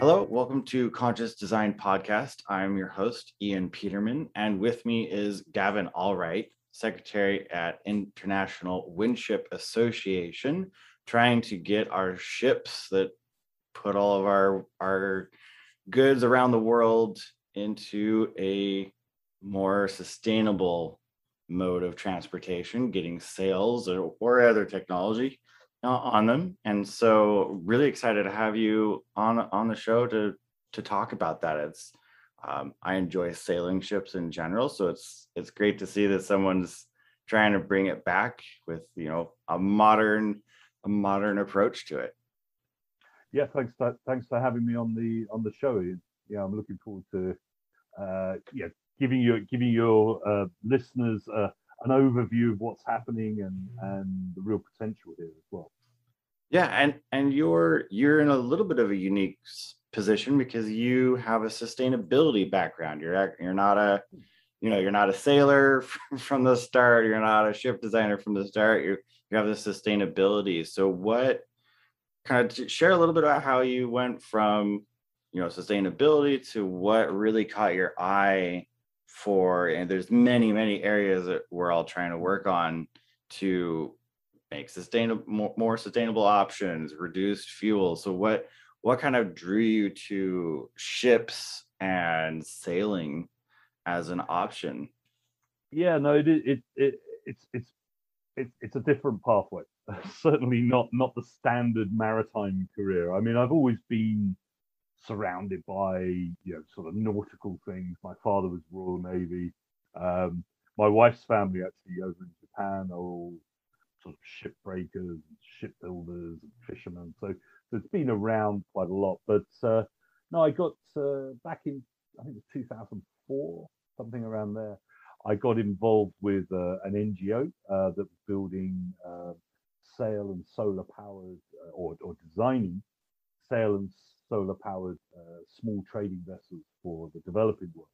Hello, welcome to Conscious Design Podcast. I'm your host, Ian Peterman, and with me is Gavin Allwright, Secretary at International Windship Association, trying to get our ships that put all of our goods around the world into a more sustainable mode of transportation, getting sails or other technology on them. And so really excited to have you on the show to talk about that. It's I enjoy sailing ships in general, so it's great to see that someone's trying to bring it back with a modern approach to it. Yeah, thanks for having me on the show. Yeah, I'm looking forward to giving your listeners an overview of what's happening and the real potential here as well. Yeah, and you're in a little bit of a unique position because you have a sustainability background. You're not a sailor from the start. You're not a ship designer from the start. You have the sustainability. So what kind of share a little bit about how you went from sustainability to what really caught your eye for, and there's many areas that we're all trying to work on to make more sustainable options, reduced fuel. So what kind of drew you to ships and sailing as an option? Yeah, no, it's a different pathway. Certainly not the standard maritime career. I mean, I've always been surrounded by sort of nautical things. My father was Royal Navy. My wife's family actually over in Japan are all sort of shipbreakers, shipbuilders, and fishermen. So it's been around quite a lot. But no, I got back in, I think it was 2004, something around there. I got involved with an NGO that was building sail and solar powered or designing sail and solar powered small trading vessels for the developing world.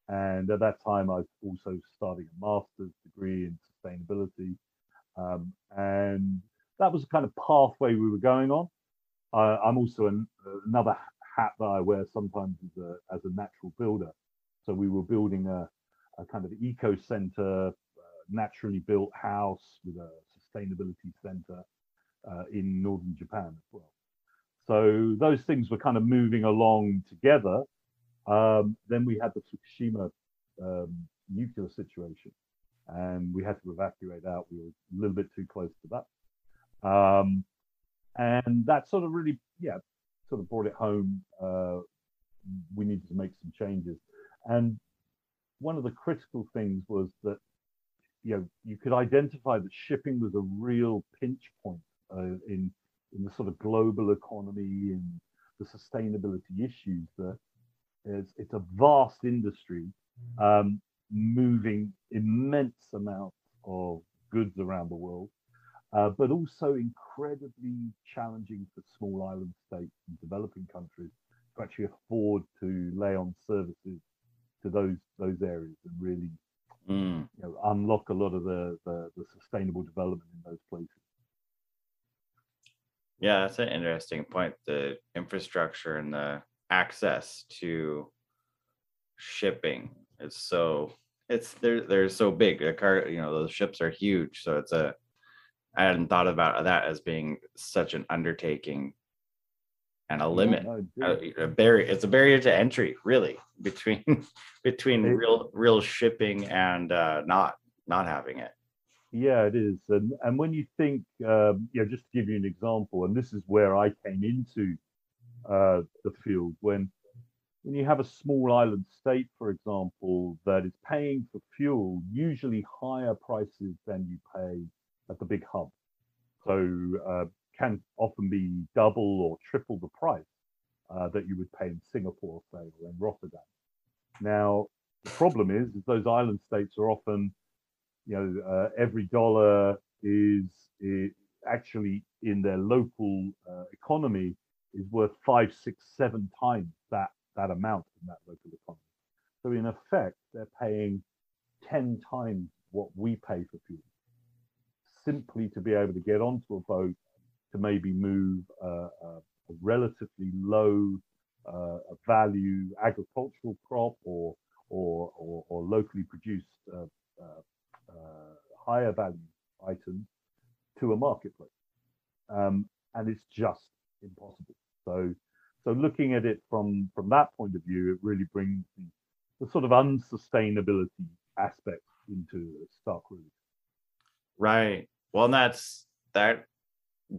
And at that time, I was also starting a master's degree in sustainability. And that was the kind of pathway we were going on. I'm also another hat that I wear sometimes as a natural builder. So we were building a kind of eco center, naturally built house with a sustainability center in northern Japan as well. So those things were kind of moving along together. Then we had the Fukushima nuclear situation, and we had to evacuate out. We were a little bit too close to that. And that sort of really, sort of brought it home. We needed to make some changes. And one of the critical things was that, you could identify that shipping was a real pinch point in the sort of global economy and the sustainability issues. That it's a vast industry, moving immense amounts of goods around the world, but also incredibly challenging for small island states and developing countries to actually afford to lay on services to those areas and really unlock a lot of the sustainable development in those places. Yeah, that's an interesting point. The infrastructure and the access to shipping is they're so big. The car, those ships are huge. So I hadn't thought about that as being such an undertaking and a limit. A barrier. It's a barrier to entry, really, between real shipping and not having it. Yeah, it is. And when you think, just to give you an example, and this is where I came into the field, when you have a small island state, for example, that is paying for fuel usually higher prices than you pay at the big hub. So can often be double or triple the price that you would pay in Singapore, say, or in Rotterdam. Now, the problem is those island states are often, every dollar is actually in their local economy is worth 5, 6, 7 times that amount in that local economy. So in effect, they're paying 10 times what we pay for fuel, simply to be able to get onto a boat to maybe move a relatively low a value agricultural crop or locally produced higher value items to a marketplace, and it's just impossible. So looking at it from that point of view, it really brings the sort of unsustainability aspect into stark relief. Right. Well, and that's that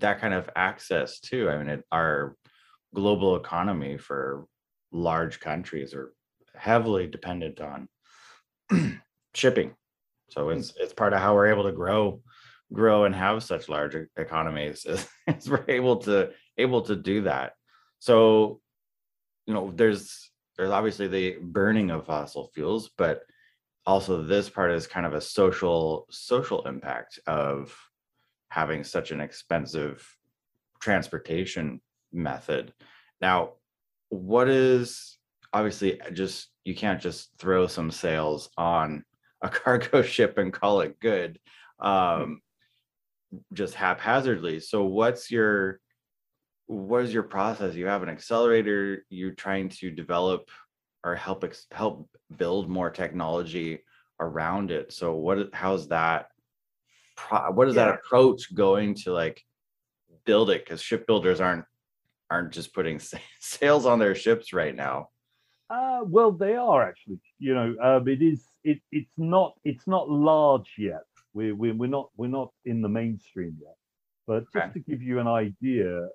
kind of access too. I mean, our global economy for large countries are heavily dependent on shipping. So it's part of how we're able to grow and have such large economies is we're able to do that. So, there's obviously the burning of fossil fuels, but also this part is kind of a social impact of having such an expensive transportation method. Now, what is obviously just you can't just throw some sails on a cargo ship and call it good, just haphazardly. So what is your process? You have an accelerator, you're trying to develop or help build more technology around it. So how's that that approach going to like build it? Because shipbuilders aren't just putting sails on their ships right now. Well, they are actually. It's not large yet. We're not in the mainstream yet. But just to give you an idea,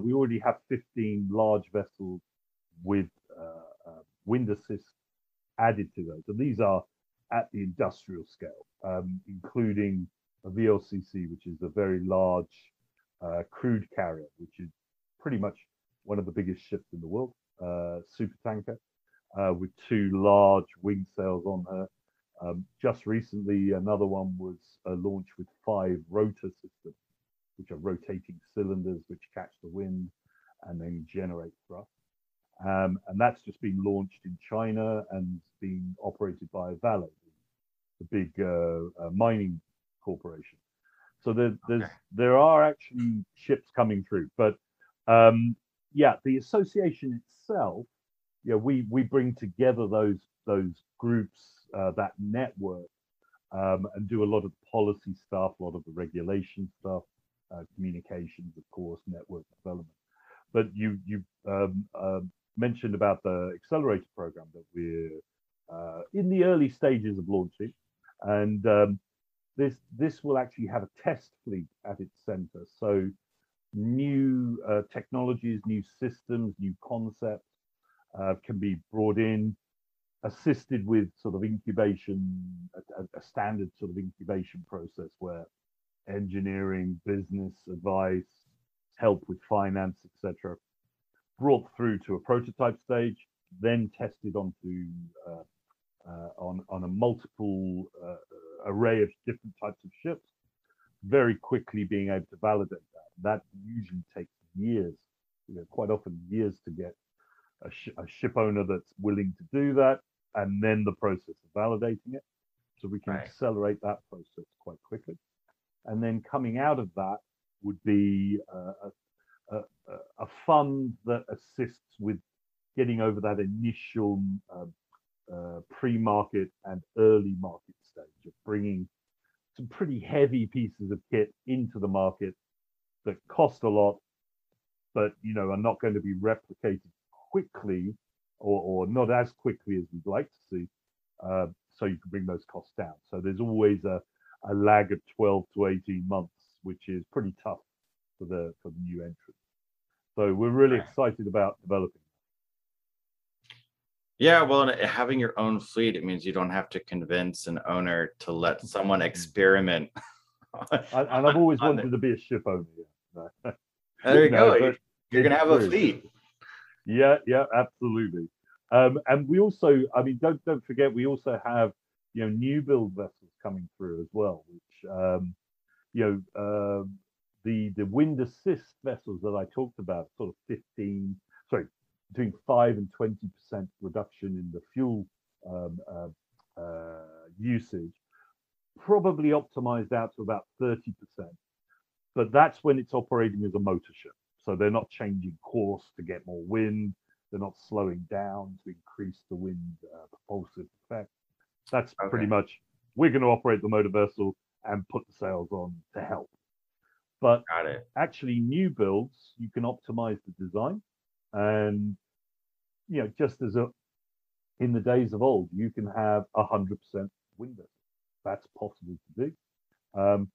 we already have 15 large vessels with wind assist added to those. And these are at the industrial scale, including a VLCC, which is a very large crude carrier, which is pretty much one of the biggest ships in the world, super tanker, with 2 large wing sails on her. Just recently, another one was launched with 5 rotor systems, which are rotating cylinders which catch the wind and then generate thrust. And that's just been launched in China and being operated by Vale, the big mining corporation. So there are actually ships coming through, but the association itself, we bring together those groups, that network, and do a lot of policy stuff, a lot of the regulation stuff, communications, of course, network development. But you mentioned about the accelerator program that we're in the early stages of launching, and this will actually have a test fleet at its center. So new technologies, new systems, new concepts can be brought in, assisted with sort of incubation, a standard sort of incubation process where engineering, business advice, help with finance, etc., brought through to a prototype stage, then tested onto on a multiple array of different types of ships, very quickly being able to validate that. That usually takes years, quite often years, to get a ship owner that's willing to do that, and then the process of validating it. So we can accelerate that process quite quickly. And then coming out of that would be a fund that assists with getting over that initial pre-market and early market stage of bringing some pretty heavy pieces of kit into the market that cost a lot, but are not going to be replicated quickly, or not as quickly as we'd like to see. So you can bring those costs down. So there's always a lag of 12 to 18 months, which is pretty tough for the new entrants. So we're really excited about developing. Yeah, well, and having your own fleet, it means you don't have to convince an owner to let someone experiment. And I've always wanted to be a ship owner. Yeah. There you go. You're going to have a fleet. Yeah, absolutely. And we also, don't forget, we also have, new build vessels coming through as well, which, the wind assist vessels that I talked about, sort of between 5 and 20% reduction in the fuel usage, probably optimized out to about 30%. But that's when it's operating as a motor ship. So they're not changing course to get more wind. They're not slowing down to increase the wind propulsive effect. That's pretty Okay. much, we're going to operate the motor vessel and put the sails on to help. But Got it. actually, new builds, you can optimize the design. And, just as in the days of old, you can have 100% wind vessel. That's possible to do.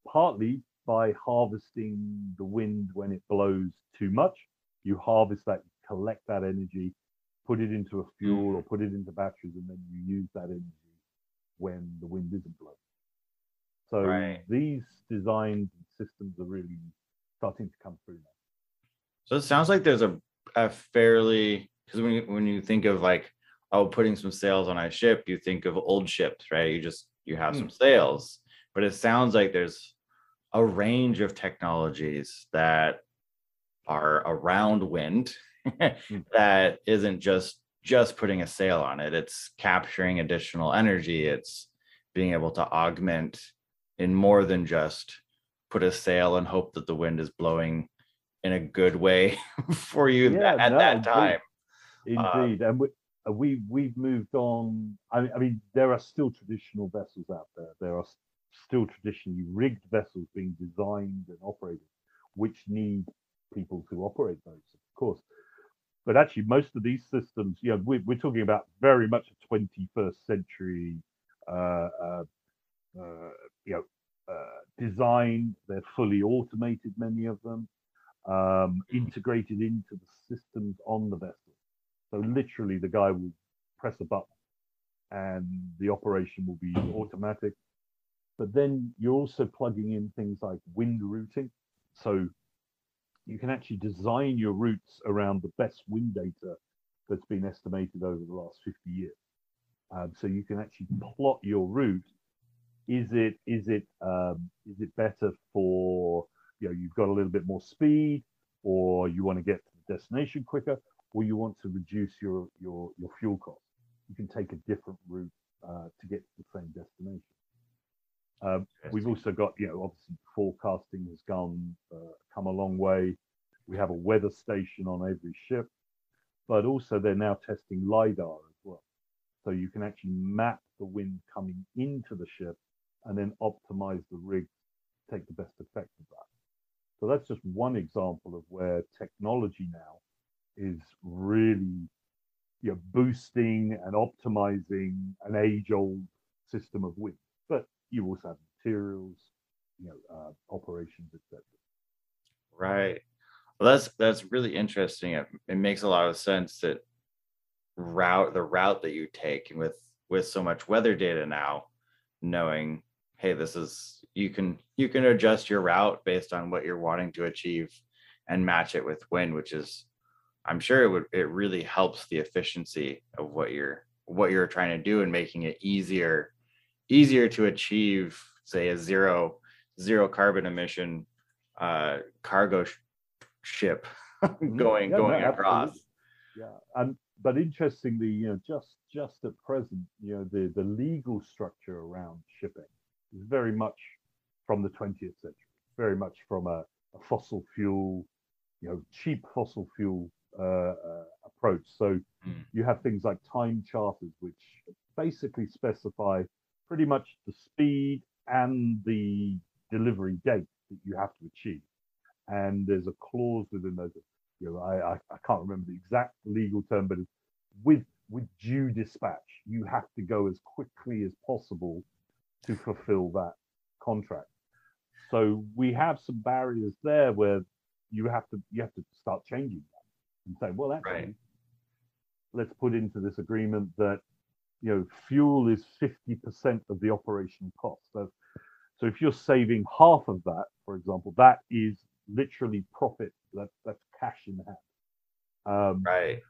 Partly by harvesting the wind when it blows too much. You harvest that, collect that energy, put it into a fuel or put it into batteries, and then you use that energy when the wind isn't blowing. So Right. these designs and systems are really starting to come through now. So it sounds like there's a fairly, because when you think of like, oh, putting some sails on a ship, you think of old ships, right? You have some sails, but it sounds like there's a range of technologies that are around wind that isn't just putting a sail on it. It's capturing additional energy. It's being able to augment in more than just put a sail and hope that the wind is blowing in a good way for you at that time. Indeed. And we've moved on. I mean, there are still traditional vessels out there. There are still traditionally rigged vessels being designed and operated, which need people to operate those, of course. But actually, most of these systems, we're talking about very much a 21st century, design. They're fully automated, many of them, integrated into the systems on the vessel. So literally, the guy will press a button, and the operation will be automatic. But then you're also plugging in things like wind routing. So you can actually design your routes around the best wind data that's been estimated over the last 50 years. So you can actually plot your route. Is it better for, you've got a little bit more speed, or you want to get to the destination quicker, or you want to reduce your fuel cost? You can take a different route to get to the same destination. We've also got, obviously forecasting has come a long way. We have a weather station on every ship, but also they're now testing LiDAR as well. So you can actually map the wind coming into the ship and then optimize the rig to take the best effect of that. So that's just one example of where technology now is really, boosting and optimizing an age-old system of wind. But you also have materials, operations, etc. Right. Well, that's really interesting. It makes a lot of sense that the route that you take, and with so much weather data now, knowing, hey, this is, you can adjust your route based on what you're wanting to achieve and match it with wind, which is, I'm sure it really helps the efficiency of what you're trying to do, and making it easier to achieve, say, a zero carbon emission cargo ship going across. Yeah, but interestingly, just at present, the legal structure around shipping is very much from the 20th century, very much from a fossil fuel, cheap fossil fuel approach. So you have things like time charters, which basically specify pretty much the speed and the delivery date that you have to achieve. And there's a clause within those, I can't remember the exact legal term, but with due dispatch, you have to go as quickly as possible to fulfill that contract. So we have some barriers there where you have to start changing that and say, well, actually, let's put into this agreement that fuel is 50% of the operational cost. So if you're saving half of that, for example, that is literally profit. That's cash in hand. Right.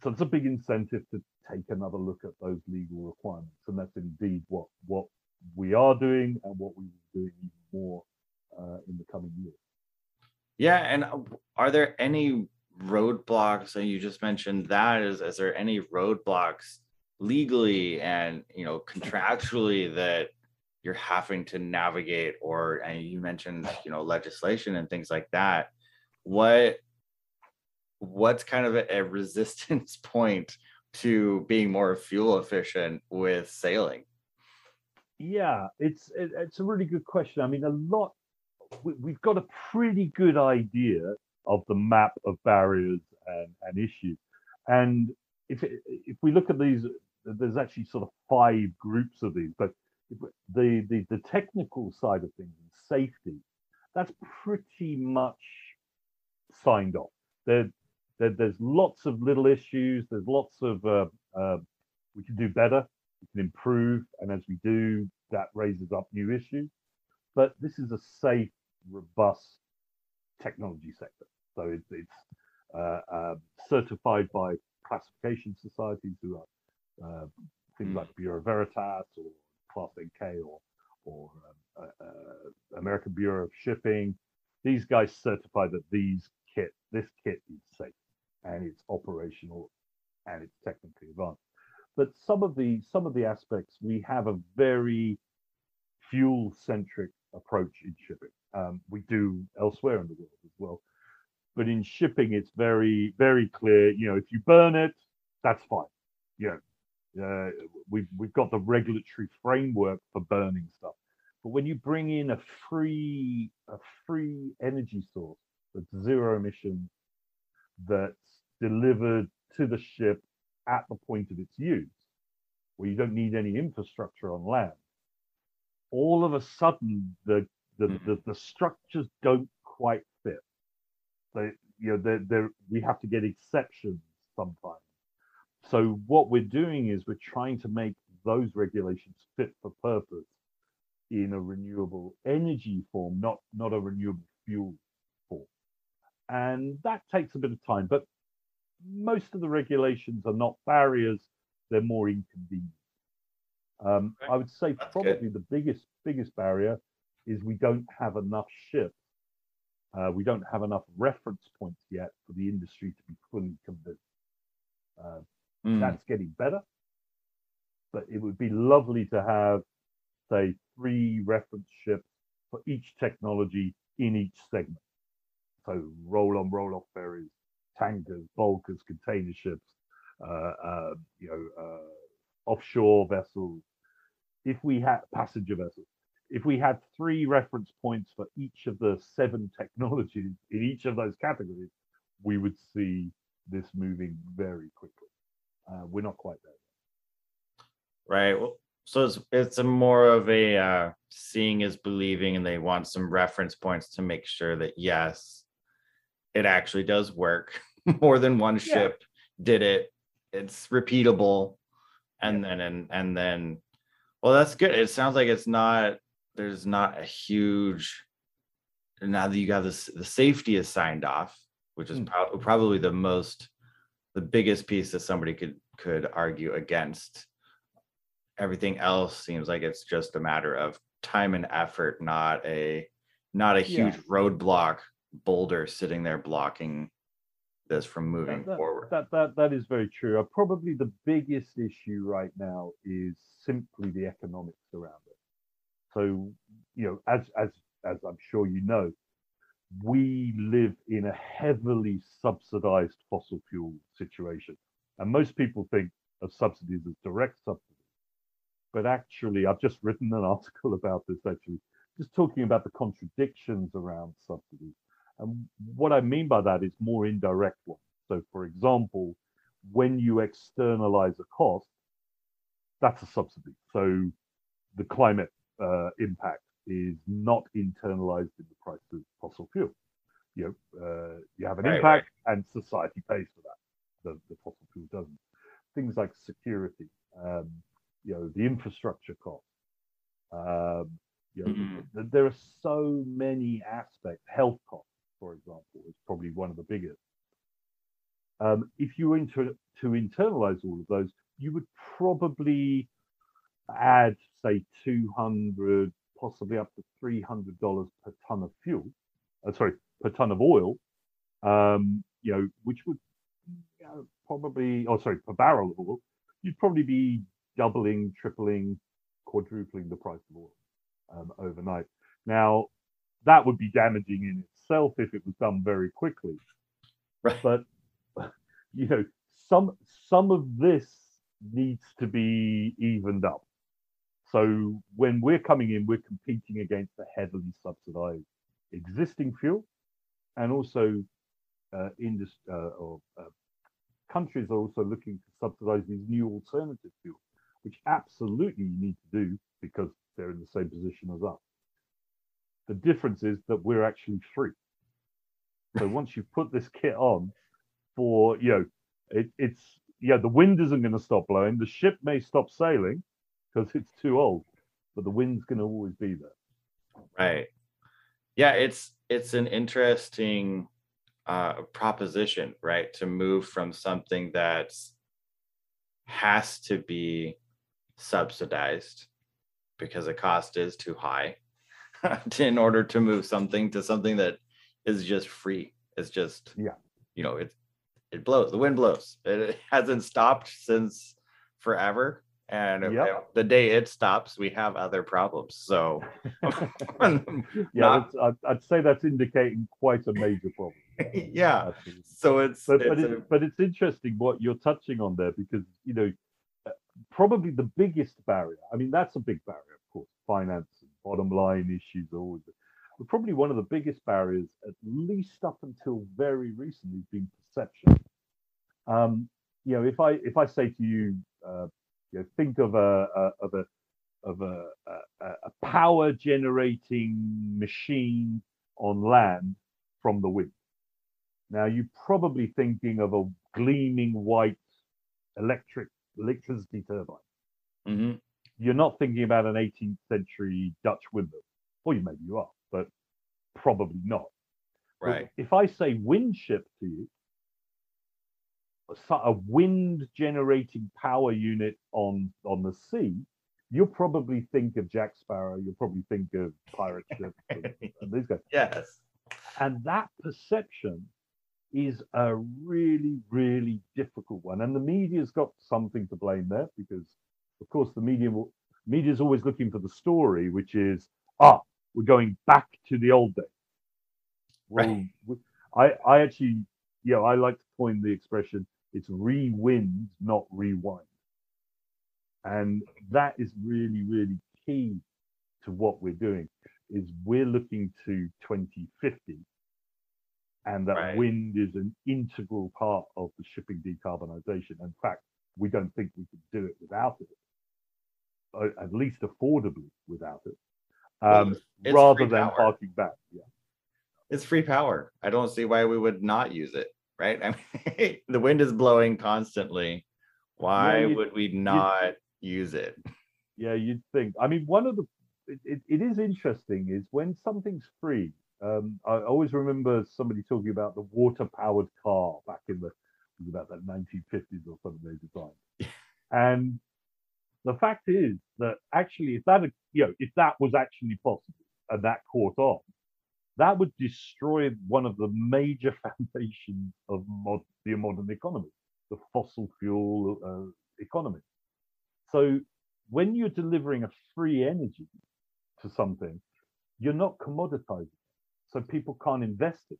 So it's a big incentive to take another look at those legal requirements, and that's indeed what we are doing and what we will be doing even more in the coming years. Yeah, and are there any roadblocks? And you just mentioned that. Is there any roadblocks legally and contractually that you're having to navigate, and you mentioned legislation and things like that? What what's kind of a resistance point to being more fuel efficient with sailing? Yeah, it's a really good question. I mean, we've got a pretty good idea of the map of barriers and issues. And if we look at these, there's actually sort of 5 groups of these. But the technical side of things and safety, that's pretty much signed off. There's lots of little issues. There's lots of we can do better, we can improve, and as we do, that raises up new issues. But this is a safe, robust technology sector. So it's certified by classification societies who are things like Bureau Veritas or Class NK or American Bureau of Shipping. These guys certify that this kit is safe and it's operational and it's technically advanced. But some of the aspects, we have a very fuel centric approach in shipping. We do elsewhere in the world as well, but in shipping, it's very, very clear. If you burn it, that's fine. We've got the regulatory framework for burning stuff. But when you bring in a free energy source that's zero emissions, that's delivered to the ship at the point of its use, where you don't need any infrastructure on land, all of a sudden the structures don't quite fit. We have to get exceptions sometimes. So what we're doing is we're trying to make those regulations fit for purpose in a renewable energy form, not a renewable fuel form. And that takes a bit of time, but most of the regulations are not barriers, they're more inconvenient. I would say That's probably good. the biggest barrier is we don't have enough ships. We don't have enough reference points yet for the industry to be fully convinced. That's getting better, but it would be lovely to have, say, 3 reference ships for each technology in each segment. So roll-on, roll-off ferries, tankers, bulkers, container ships, offshore vessels. If we had passenger vessels, if we had 3 reference points for each of the 7 technologies in each of those categories, we would see this moving very quickly. We're not quite there. Right. Well, so it's a more of a seeing is believing, and they want some reference points to make sure that yes, it actually does work. More than one ship did it. It's repeatable, and then well, that's good. It sounds like there's not a huge, now that you got this, the safety is signed off, which is probably the biggest piece that somebody could argue against. Everything else seems like it's just a matter of time and effort, not a huge roadblock boulder sitting there blocking this from moving forward. That is very true. Probably the biggest issue right now is simply the economics around it. So, as I'm sure you know, we live in a heavily subsidized fossil fuel situation. And most people think of subsidies as direct subsidies. But actually, I've just written an article about this, actually, just talking about the contradictions around subsidies. And what I mean by that is more indirect ones. So, for example, when you externalize a cost, that's a subsidy. So the climate impact is not internalized in the price of fossil fuel. You have an impact, and society pays for that. The fossil fuel doesn't. Things like security, the infrastructure cost. There are so many aspects. Health costs, for example, is probably one of the biggest. If you were to internalize all of those, you would probably add, say, $200, possibly up to $300 per ton of fuel. Per ton of oil. Which would per barrel of oil, you'd probably be doubling, tripling, quadrupling the price of oil overnight. Now, that would be damaging in itself if it was done very quickly. Right. But some of this needs to be evened up. So when we're coming in, we're competing against the heavily subsidized existing fuel, and also countries are also looking to subsidize these new alternative fuels, which absolutely you need to do because they're in the same position as us. The difference is that we're actually free. So once you put this kit on, the wind isn't going to stop blowing. The ship may stop sailing because it's too old, but the wind's going to always be there. Right. Yeah, it's an interesting proposition, right? To move from something that has to be subsidized because the cost is too high in order to move something to something that is just free. It's just, it blows, the wind blows. It hasn't stopped since forever. And the day it stops, we have other problems. So I'd say that's indicating quite a major problem. Yeah. So but it's interesting what you're touching on there, because probably the biggest barrier, I mean, that's a big barrier, of course, finance and bottom line issues are always, but probably one of the biggest barriers, at least up until very recently, has been perception. If I say to you, think of a power generating machine on land from the wind. Now you're probably thinking of a gleaming white electricity turbine. Mm-hmm. You're not thinking about an 18th century Dutch windmill, or maybe you are, but probably not. Right. But if I say windship to you, a wind generating power unit on the sea, you'll probably think of Jack Sparrow, you'll probably think of pirate ships and these guys. Yes. And that perception is a really, really difficult one. And the media's got something to blame there, because of course the media is always looking for the story, which is, we're going back to the old days. Well, right. I actually, I like to coin the expression, it's rewind, not rewind. And that is really, really key to what we're doing, is we're looking to 2050, and that wind is an integral part of the shipping decarbonisation. In fact, we don't think we could do it without it, at least affordably without it, rather than harking back. Yeah, it's free power. I don't see why we would not use it. Right? I mean, the wind is blowing constantly. Why would we not use it? Yeah, you'd think. I mean, it is interesting is when something's free. I always remember somebody talking about the water-powered car back in about that 1950s or something at the time. And the fact is that actually, if that was actually possible and that caught on, that would destroy one of the major foundations of the modern economy, the fossil fuel economy. So when you're delivering a free energy to something, you're not commoditizing it. So people can't invest it.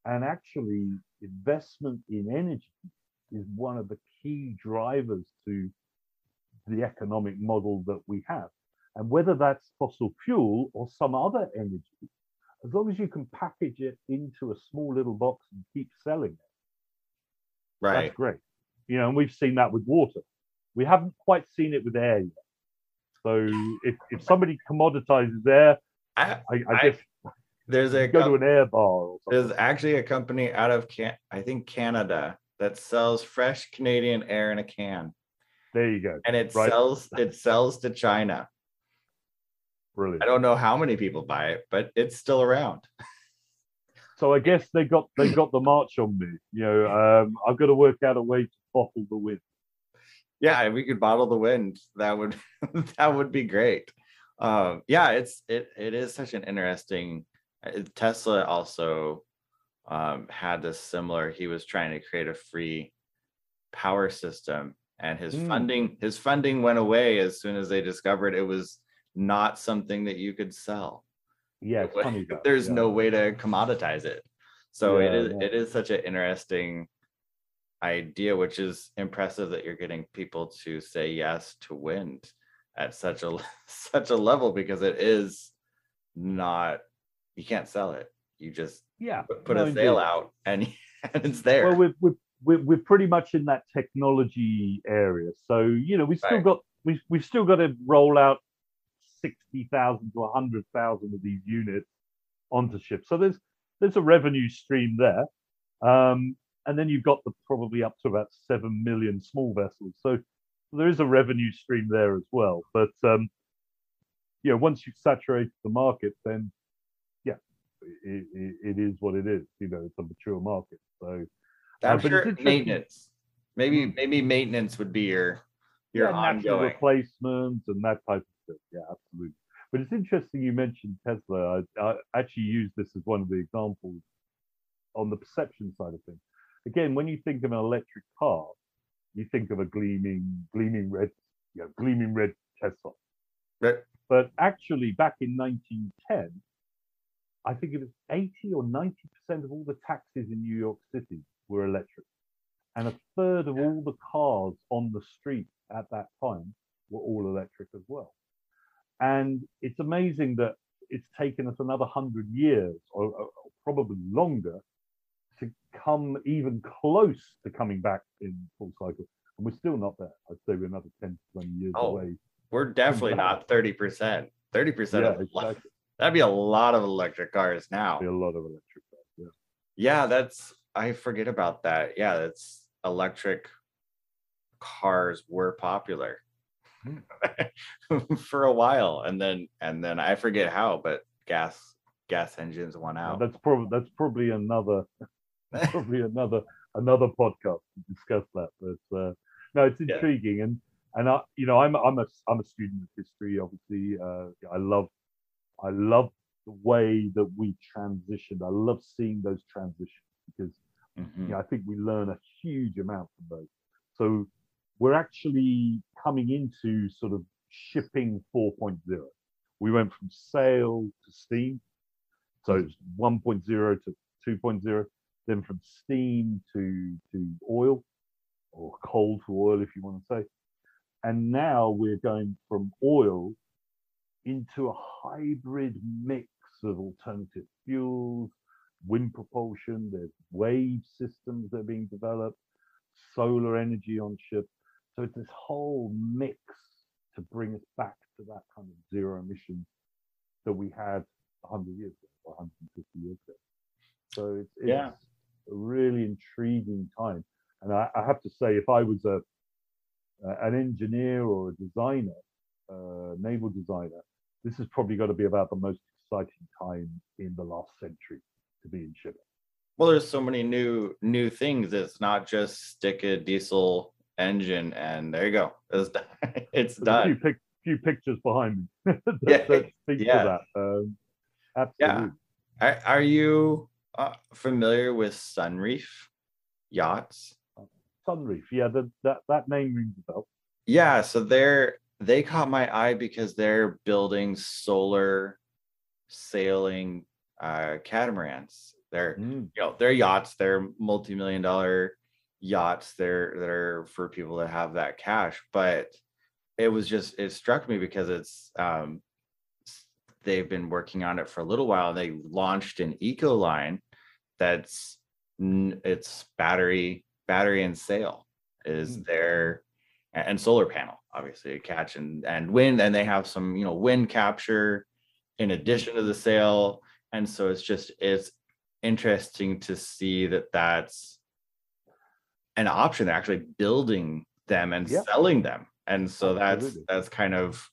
And actually, investment in energy is one of the key drivers to the economic model that we have. And whether that's fossil fuel or some other energy, as long as you can package it into a small little box and keep selling it, that's great. And we've seen that with water. We haven't quite seen it with air yet. So if somebody commoditizes air, I guess there's go to an air bar or something. There's actually a company out of Canada that sells fresh Canadian air in a can. There you go. And it sells to China. Brilliant. I don't know how many people buy it, but it's still around. So I guess they got the march on me. I've got to work out a way to bottle the wind. Yeah, if we could bottle the wind, that would be great. It is such an interesting. Tesla also had this similar. He was trying to create a free power system, and his funding went away as soon as they discovered it was not something that you could sell. Yeah, it's funny. There's no way to commoditize it. So it is such an interesting idea, which is impressive that you're getting people to say yes to wind at such a such a level, because it is not, you can't sell it. You just Yeah, put no, a sail indeed. out and, and it's Well, there. we're pretty much in that technology area. So Right. we've still got to roll out 60,000 to 100,000 of these units onto ships. So there's a revenue stream there, and then you've got the probably up to about 7 million small vessels. So there is a revenue stream there as well. But once you've saturated the market, then yeah, it is what it is. It's a mature market. So, I'm but it's sure interesting. maintenance, maybe Mm, maintenance would be your yeah, natural ongoing. replacements and that type of thing. Yeah, absolutely. But it's interesting you mentioned Tesla. I actually use this as one of the examples on the perception side of things. Again, when you think of an electric car, you think of a gleaming red, gleaming red Tesla. But But actually, back in 1910, I think it was 80 or 90% of all the taxis in New York City were electric. And a third of all the cars on the street at that time were all electric as well. And it's amazing that it's taken us another 100 years, or probably longer, to come even close to coming back in full cycle. And we're still not there. I'd say we're another 10 to 20 years oh, away we're from definitely that. not 30%. 30% Yeah, of exactly. that'd be a lot of electric cars now. Be a lot of electric cars. Yeah. Yeah, that's, I forget about that. Yeah, that's, electric cars were popular Hmm. for a while, and then I forget how, but gas engines won Yeah, out. that's probably another podcast to discuss that. But no, it's Yeah. intriguing, and I'm a student of history. Obviously, I love the way that we transitioned. I love seeing those transitions because Mhm. I think we learn a huge amount from those. So we're actually coming into sort of shipping 4.0. We went from sail to steam, so Mhm. it's 1.0 to 2.0, then from steam to oil, or coal to oil, if you want to say. And now we're going from oil into a hybrid mix of alternative fuels, wind propulsion, there's wave systems that are being developed, solar energy on ships. So it's this whole mix to bring us back to that kind of zero emissions that we had 100 years ago, or 150 years ago. So it's Yeah. a really intriguing time. And I have to say, if I was an engineer or a designer, naval designer, this has probably got to be about the most exciting time in the last century to be in shipping. Well, there's so many new things. It's not just stick a diesel engine and there you go. It's done. It's There's a done. few pictures behind me Yeah. that speak to Yeah. that. Yeah. Absolutely. Are you familiar with Sunreef yachts? Sunreef, yeah, that name rings a bell. Yeah, so they caught my eye because they're building solar sailing catamarans. Mm, They're yachts, they're multi-million-dollar yachts. They're for people that have that cash. But it struck me because they've been working on it for a little while. They launched an eco line that's it's battery and sail is mm, their, and solar panel, obviously, a catch, and wind, and they have some wind capture in mm. addition to the sail. And so it's interesting to see that that's an option. They're actually building them and Yeah, selling them, and so absolutely. that's kind of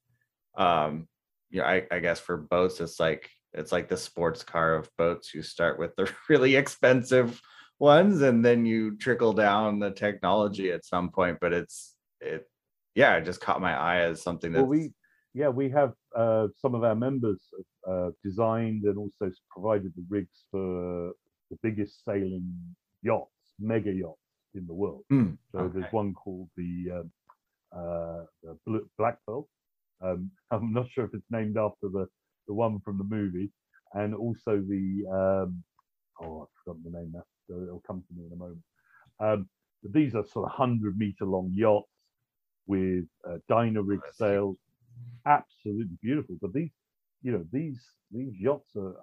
um I guess for boats it's like the sports car of boats. You start with the really expensive ones and then you trickle down the technology at some point. But it yeah, it just caught my eye as something Well, that's we have some of our members designed and also provided the rigs for the biggest sailing yachts, mega yachts in the world. So there's okay. one called the Black Pearl. I'm not sure if it's named after the one from the movie, and also the I've forgotten the name now, so it'll come to me in a moment. But these are sort of 100-meter long yachts with dyno-rig sails, absolutely beautiful. But these yachts are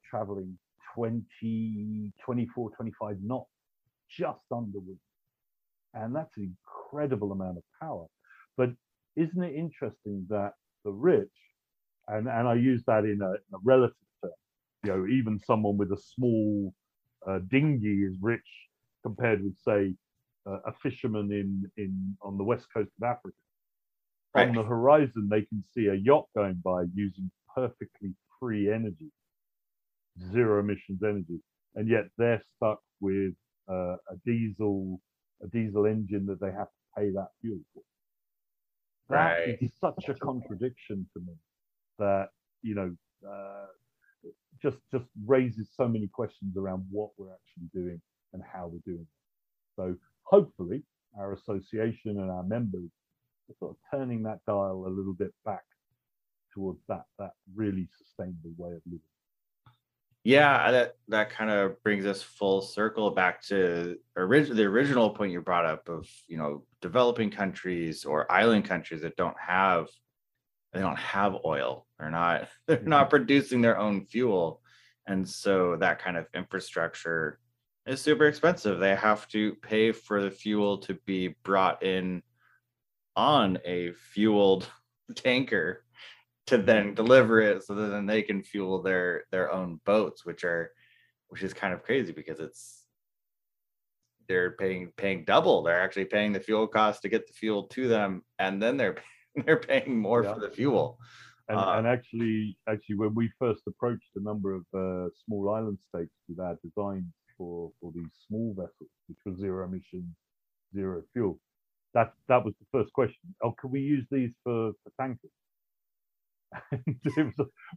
traveling 20, 24, 25 knots just under wind. And that's an incredible amount of power. But isn't it interesting that the rich, and I use that in a relative term, even someone with a small dinghy is rich compared with, say, a fisherman on the west coast of Africa. Right. On the horizon, they can see a yacht going by using perfectly free energy, zero emissions energy, and yet they're stuck with a diesel engine that they have to pay that fuel for. That is such a contradiction to me that just raises so many questions around what we're actually doing and how we're doing it. So hopefully our association and our members are sort of turning that dial a little bit back towards that really sustainable way of living. Yeah, that kind of brings us full circle back to the original point you brought up of, developing countries or island countries that don't have oil. They're not producing their own fuel. And so that kind of infrastructure is super expensive. They have to pay for the fuel to be brought in on a fueled tanker to then deliver it, so that then they can fuel their own boats, which is kind of crazy because they're paying double. They're actually paying the fuel cost to get the fuel to them, and then they're paying more for the fuel. And actually, when we first approached a number of small island states with our designs for these small vessels, which were zero emission, zero fuel, that was the first question. Oh, can we use these for tankers?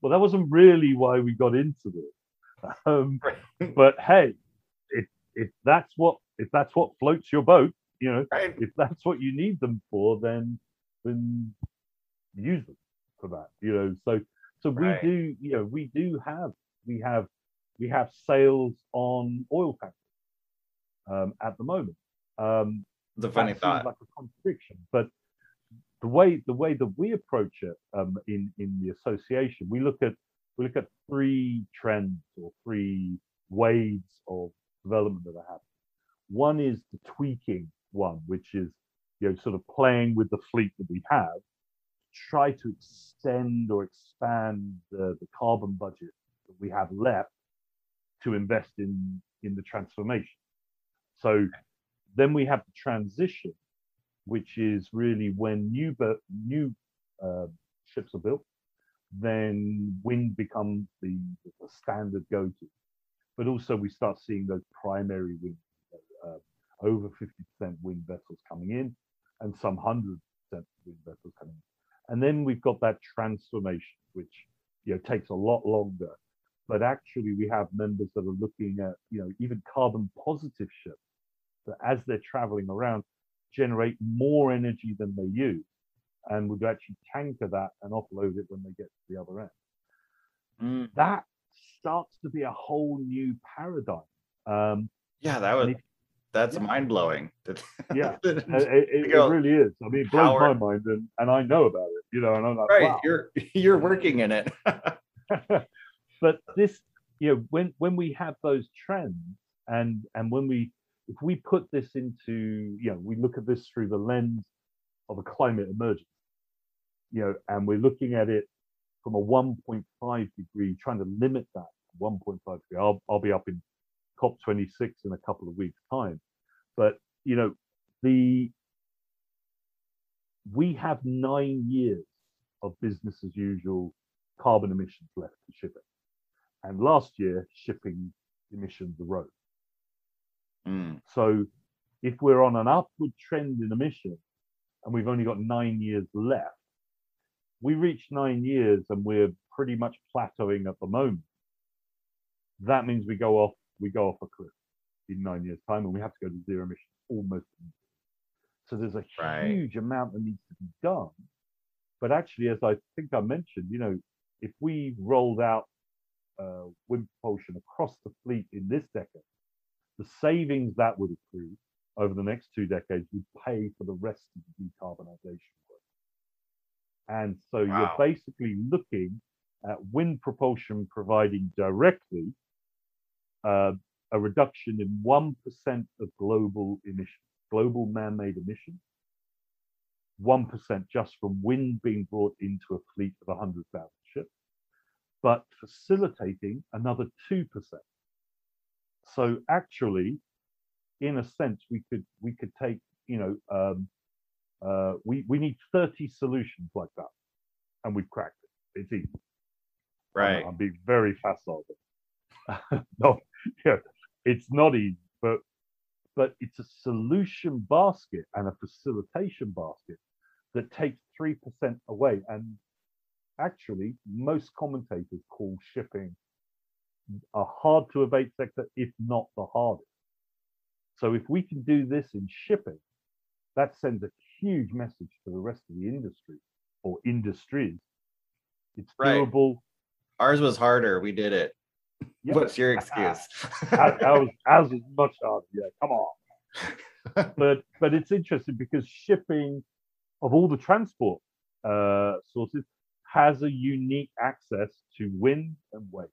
Well, that wasn't really why we got into this. But hey, if that's what floats your boat, if that's what you need them for, then use them for that. So we have sales on oil tankers at the moment. It's a funny thought. Seems like a contradiction, but the way that we approach it in the association, we look at three trends or three waves of development that are happening. One is the tweaking one, which is sort of playing with the fleet that we have, try to extend or expand the carbon budget that we have left to invest in the transformation. So then we have the transition, which is really when new ships are built, then wind becomes the standard go-to. But also we start seeing those primary wind, over 50% wind vessels coming in, and some 100% wind vessels coming in. And then we've got that transformation, which takes a lot longer. But actually we have members that are looking at even carbon positive ships that, as they're traveling around, generate more energy than they use, and would actually tanker that and offload it when they get to the other end. That starts to be a whole new paradigm. That's mind-blowing. Yeah, it really is. I mean, it blows my mind, and I know about it, and I'm like, wow. You're working in it. But this, when we have those trends, and if we put this into, we look at this through the lens of a climate emergency, and we're looking at it from a 1.5 degree, trying to limit that to 1.5 degree. I'll be up in COP26 in a couple of weeks' time. But, we have 9 years of business as usual carbon emissions left to shipping. And last year, shipping emissions rose. So if we're on an upward trend in emissions and we've only got 9 years left, we reach 9 years and we're pretty much plateauing at the moment. That means we go off a cliff in 9 years' time, and we have to go to zero emissions almost immediately. So there's a huge amount that needs to be done. But actually, as I think I mentioned, if we rolled out wind propulsion across the fleet in this decade, the savings that would accrue over the next 2 decades would pay for the rest of the decarbonization work. And so you're Wow. basically looking at wind propulsion providing directly a reduction in 1% of global emissions, global man-made emissions, 1% just from wind being brought into a fleet of 100,000 ships, but facilitating another 2%. So actually, in a sense, we could take, we need 30 solutions like that, and we've cracked it. It's easy. Right. I'm being very facile. No, yeah, it's not easy, but it's a solution basket and a facilitation basket that takes 3% away. And actually, most commentators call shipping a hard to abate sector, if not the hardest. So if we can do this in shipping, that sends a huge message to the rest of the industry or industries. It's doable. Right. Ours was harder. We did it. Yep. What's your excuse? Ours is much harder. Yeah, come on. but it's interesting because shipping, of all the transport sources, has a unique access to wind and wave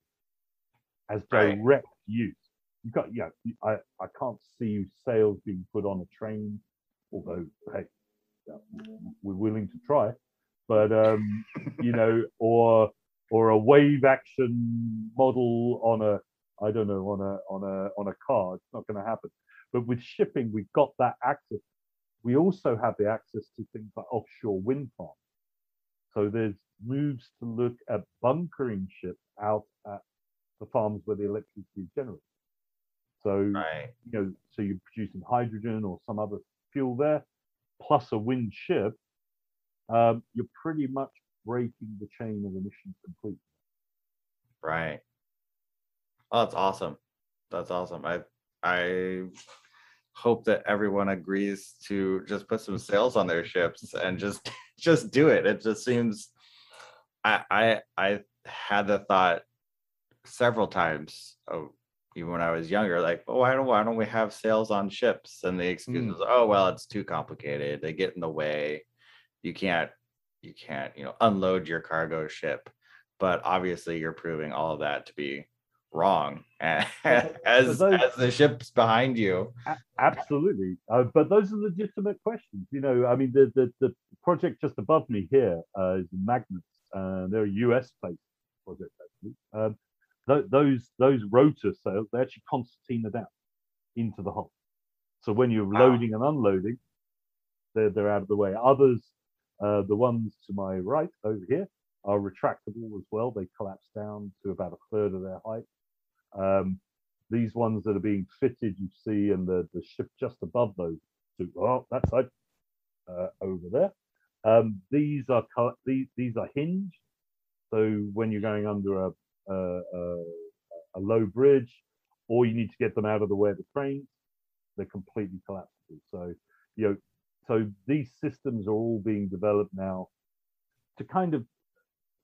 as direct use. You've got, I can't see sails being put on a train, although hey, we're willing to try. But or a wave action model on a, I don't know, on a car. It's not going to happen. But with shipping, we've got that access. We also have the access to things like offshore wind farms. So there's moves to look at bunkering ships out at the farms where the electricity is generated. So so you're producing hydrogen or some other fuel there, plus a wind ship. You're pretty much breaking the chain of emissions completely. Right. Oh, that's awesome. That's awesome. I hope that everyone agrees to just put some sails on their ships and just do it. It just seems I had the thought several times, even when I was younger, like, oh, why don't we have sails on ships? And the excuse was, oh, well, it's too complicated. They get in the way. You can't, unload your cargo ship. But obviously, you're proving all of that to be wrong as the ship's behind you. Absolutely, but those are legitimate questions. I mean, the project just above me here is Magnets. They're a US-based project actually. Those rotor sails, they actually concertina down into the hull. So when you're loading and unloading, they're out of the way. Others, the ones to my right over here, are retractable as well. They collapse down to about a third of their height. These ones that are being fitted, you see, and the ship just above those, that side over there. These are hinged. So when you're going under a low bridge, or you need to get them out of the way of the trains, they're completely collapsible. So so these systems are all being developed now to kind of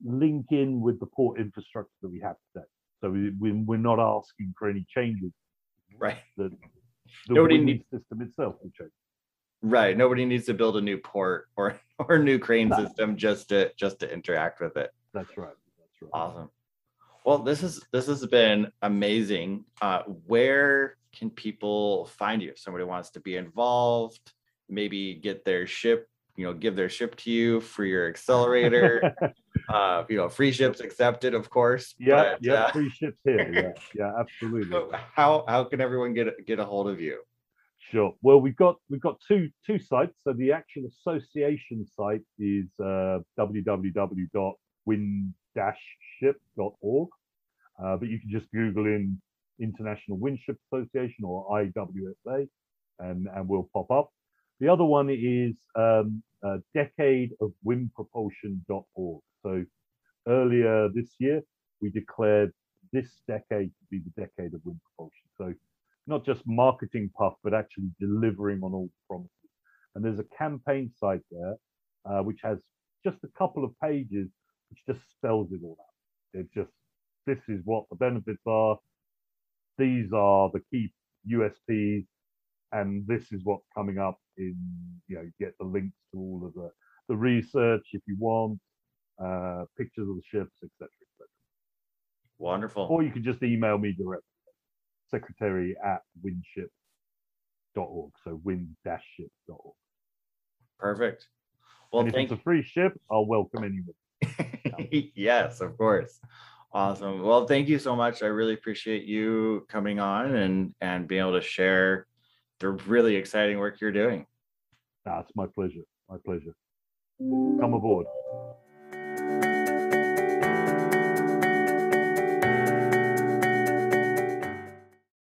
link in with the port infrastructure that we have today. So we're not asking for any changes. Right. The Nobody needs system itself will change. Right. Nobody needs to build a new port or new crane system just to interact with it. That's right. Awesome. Well, this has been amazing. Where can people find you if somebody wants to be involved? Maybe get their ship, give their ship to you for your accelerator. Free ships accepted, of course. Yeah, free ships here. Yeah, absolutely. How can everyone get a hold of you? Sure. Well, we've got two sites. So the actual association site is www.wind-ship.org. But you can just Google in International Windship Association or IWSA, and we'll pop up. The other one is decadeofwindpropulsion.org. So earlier this year, we declared this decade to be the decade of wind propulsion. So not just marketing puff, but actually delivering on all the promises. And there's a campaign site there, which has just a couple of pages, which just spells it all out. This is what the benefits are. These are the key USPs, and this is what's coming up in, you get the links to all of the research if you want, pictures of the ships, etc., etc. Wonderful. Or you can just email me directly, secretary@windship.org, so wind-ship.org. Perfect. Well, and if it's a free ship, I'll welcome anyone. Yes, of course. Awesome. Well, thank you so much. I really appreciate you coming on and being able to share the really exciting work you're doing. It's my pleasure. My pleasure. Come aboard.